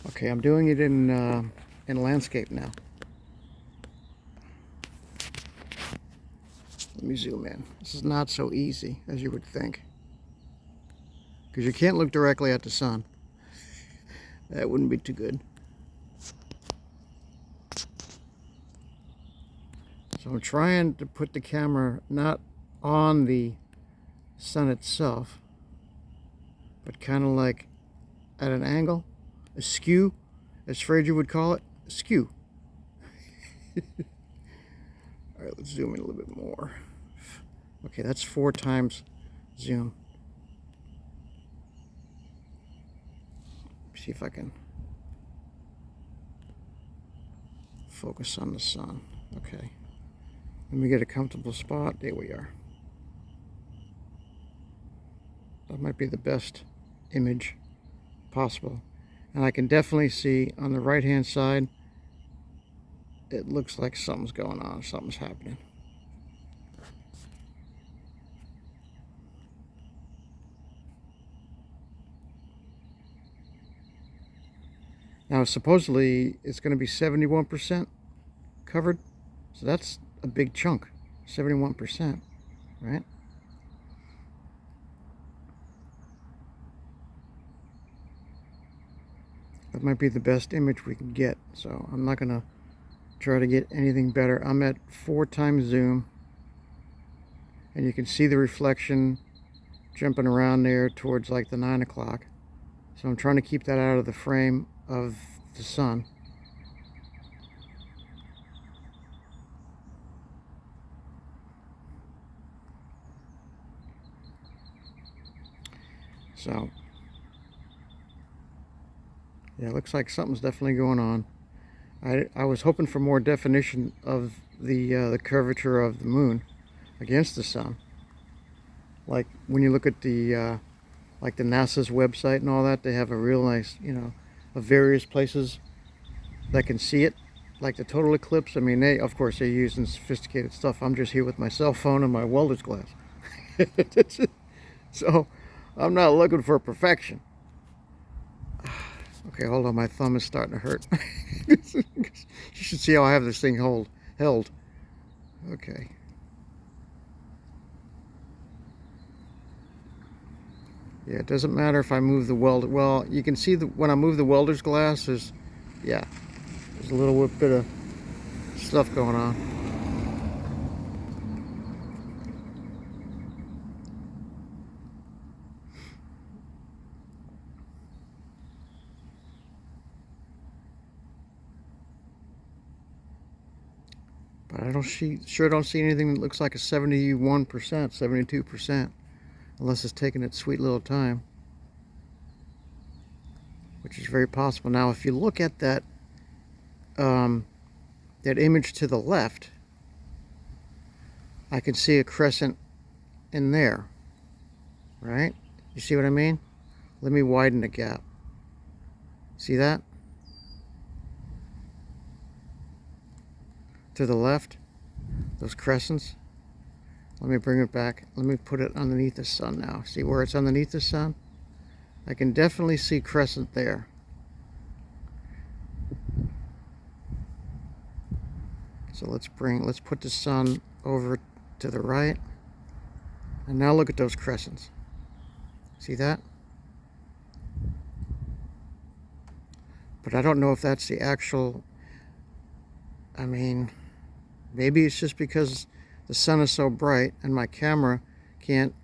Okay, I'm doing it in landscape now. Let me zoom in. This is not so easy as you would think, because you can't look directly at the sun. That wouldn't be too good. So I'm trying to put the camera not on the sun itself, but kind of like at an angle, askew, as Fraser would call it, askew. All right, let's zoom in a little bit more. Okay, that's 4 times zoom. See if I can focus on the sun. Okay, let me get a comfortable spot. There we are. That might be the best image possible. And I can definitely see on the right hand side, it looks like something's going on, something's happening. Now supposedly it's going to be 71% covered, so that's a big chunk, 71%, right? That might be the best image we can get, so I'm not going to try to get anything better. I'm at 4 times zoom, and you can see the reflection jumping around there towards like the 9 o'clock. So I'm trying to keep that out of the frame of the sun. So yeah, it looks like something's definitely going on. I was hoping for more definition of the curvature of the moon against the sun. Like when you look at like the NASA's website and all that, they have a real nice, of various places that can see it, like the total eclipse. I mean, of course they're using sophisticated stuff. I'm just here with my cell phone and my welder's glass. So I'm not looking for perfection. Okay, hold on, my thumb is starting to hurt. You should see how I have this thing held. Okay. Yeah, it doesn't matter if I move the welder. Well, you can see when I move the welder's glass, there's a little bit of stuff going on. But I sure don't see anything that looks like a 71%, 72%, unless it's taking its sweet little time, which is very possible. Now, if you look at that that image to the left, I can see a crescent in there, right? You see what I mean? Let me widen the gap. See that? To the left, those crescents. Let me bring it back. Let me put it underneath the sun now. See where it's underneath the sun? I can definitely see crescent there. So let's put the sun over to the right. And now look at those crescents. See that? But I don't know if that's the actual, I mean, maybe it's just because the sun is so bright and my camera can't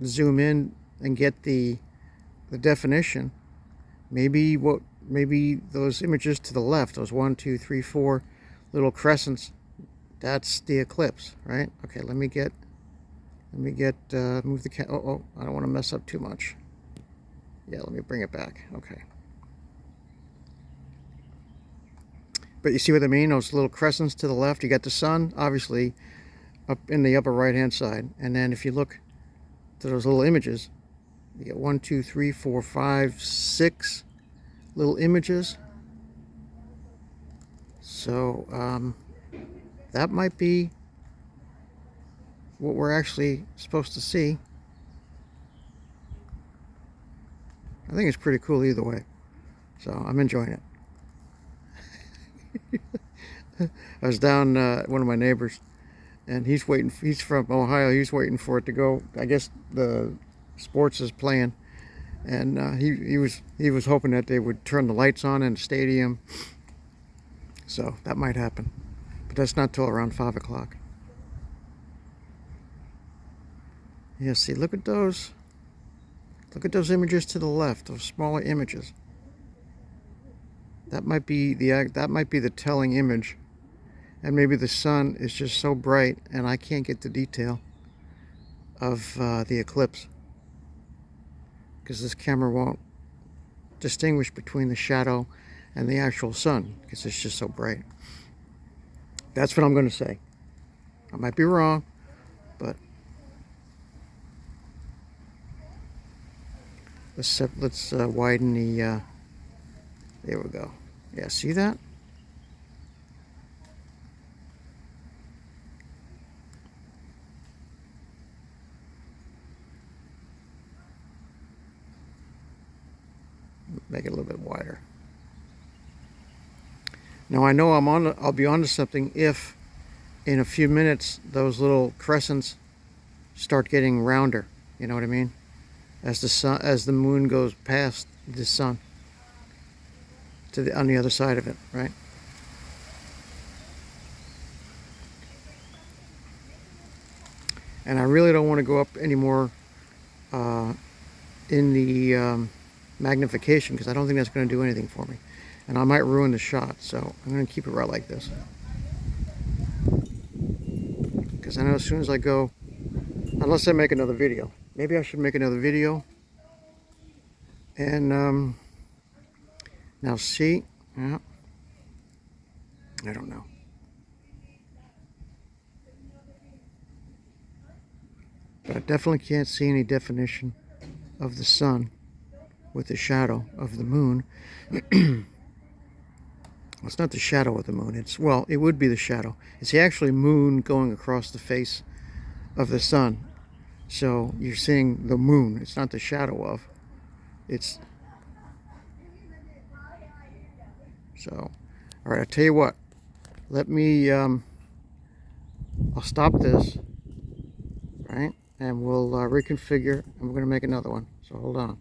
zoom in and get the definition. Maybe those images to the left, those 1, 2, 3, 4 little crescents, that's the eclipse, right? Okay, let me move the I don't want to mess up too much. Yeah, let me bring it back. Okay. But you see what I mean? Those little crescents to the left, you got the sun, obviously, up in the upper right-hand side. And then if you look to those little images, you get 1, 2, 3, 4, 5, 6 little images. So that might be what we're actually supposed to see. I think it's pretty cool either way. So I'm enjoying it. I was down one of my neighbors, and he's waiting. He's from Ohio. He's waiting for it to go. I guess the sports is playing, and he was hoping that they would turn the lights on in the stadium. So that might happen, but that's not till around 5 o'clock. Yeah, see, look at those. Look at those images to the left. Those smaller images. That might be the telling image. And maybe the sun is just so bright and I can't get the detail of the eclipse, because this camera won't distinguish between the shadow and the actual sun because it's just so bright. That's what I'm going to say. I might be wrong, but let's widen the there we go. Yeah, see that? Make it a little bit wider. Now I know I'll be onto something if in a few minutes those little crescents start getting rounder. You know what I mean? As the moon goes past the sun to on the other side of it, right? And I really don't want to go up anymore in the magnification, because I don't think that's going to do anything for me, and I might ruin the shot. So I'm going to keep it right like this, because I know as soon as I go, unless I make another video, maybe I should make another video. And now see, yeah, I don't know. But I definitely can't see any definition of the sun with the shadow of the moon. It's not the shadow of the moon. It's, well, it would be the shadow. It's the actually moon going across the face of the sun. So you're seeing the moon. It's not the shadow of. It's so. All right, I'll tell you what. Let me. I'll stop this. Right, and we'll reconfigure, and we're going to make another one. So hold on.